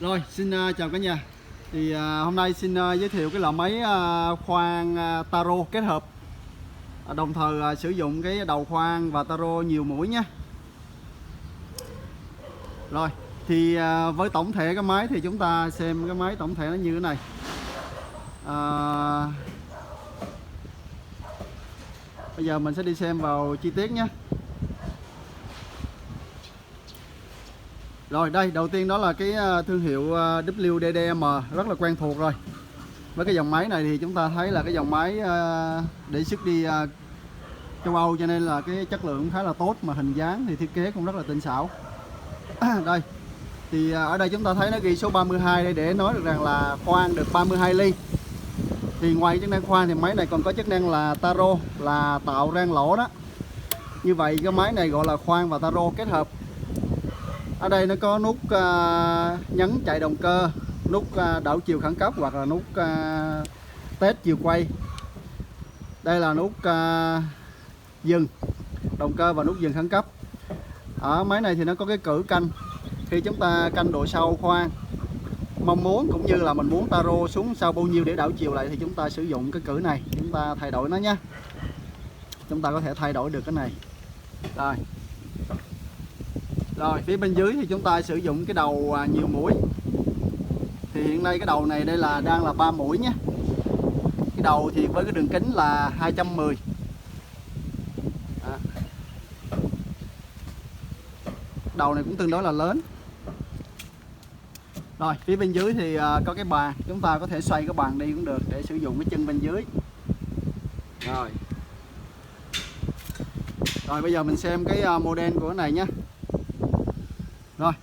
Rồi, xin chào cả nhà. Thì hôm nay xin giới thiệu cái loại máy khoan taro kết hợp, đồng thời sử dụng cái đầu khoan và taro nhiều mũi nhé. Rồi, thì với tổng thể cái máy thì chúng ta xem cái máy tổng thể nó như thế này. Bây giờ mình sẽ đi xem vào chi tiết nhé. Rồi đây, đầu tiên đó là cái thương hiệu WDDM rất là quen thuộc rồi. Với cái dòng máy này thì chúng ta thấy là cái dòng máy để xuất đi châu Âu, cho nên là cái chất lượng cũng khá là tốt, mà hình dáng thì thiết kế cũng rất là tinh xảo. Đây, thì ở đây chúng ta thấy nó ghi số 32 đây để nói được rằng là khoan được 32 ly. Thì ngoài chức năng khoan thì máy này còn có chức năng là taro, là tạo rang lỗ đó. Như vậy cái máy này gọi là khoan và taro kết hợp. Ở đây nó có nút nhấn chạy động cơ, nút đảo chiều khẩn cấp hoặc là nút test chiều quay. Đây là nút dừng động cơ và nút dừng khẩn cấp. Ở máy này thì nó có cái cử canh. Khi chúng ta canh độ sâu khoan mong muốn, cũng như là mình muốn taro xuống sau bao nhiêu để đảo chiều lại, thì chúng ta sử dụng cái cử này, chúng ta thay đổi nó nhé. Chúng ta có thể thay đổi được cái này. Rồi phía bên dưới thì chúng ta sử dụng cái đầu nhiều mũi. Thì hiện nay cái đầu này đây là đang là 3 mũi nhé. Cái đầu thì với cái đường kính là 210. Đầu này cũng tương đối là lớn. Rồi phía bên dưới thì có cái bàn, chúng ta có thể xoay cái bàn đi cũng được để sử dụng cái chân bên dưới. Rồi bây giờ mình xem cái model của cái này nhé. Rồi,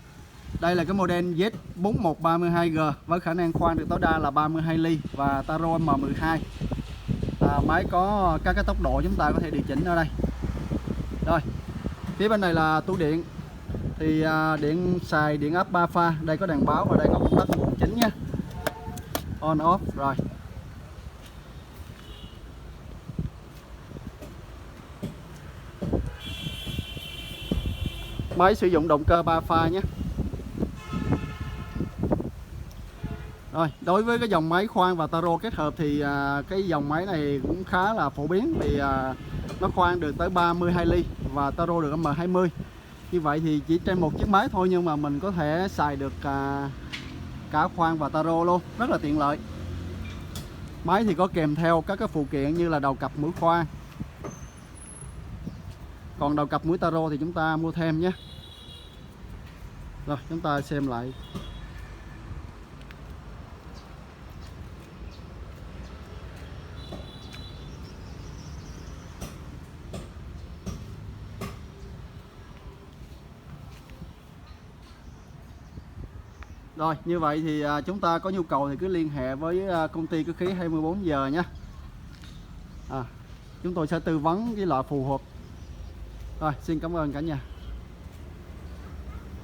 đây là cái model Z4132G với khả năng khoan được tối đa là 32 ly và taro M12. Máy có các cái tốc độ chúng ta có thể điều chỉnh ở đây. Rồi, phía bên này là tủ điện. Thì điện xài điện áp 3 pha, đây có đèn báo và đây có công tắc nguồn chính nha. On off rồi. Máy sử dụng động cơ 3 pha nhé. Rồi, đối với cái dòng máy khoan và taro kết hợp thì cái dòng máy này cũng khá là phổ biến, vì nó khoan được tới 32 ly và taro được M20. Như vậy thì chỉ trên một chiếc máy thôi nhưng mà mình có thể xài được cả khoan và taro luôn, rất là tiện lợi. Máy thì có kèm theo các cái phụ kiện như là đầu cặp mũi khoan. Còn đầu cặp mũi taro thì chúng ta mua thêm nhé. Rồi chúng ta xem lại. Rồi như vậy thì chúng ta có nhu cầu thì cứ liên hệ với công ty cơ khí 24 giờ nhé. Chúng tôi sẽ tư vấn cái loại phù hợp. Rồi xin cảm ơn cả nhà.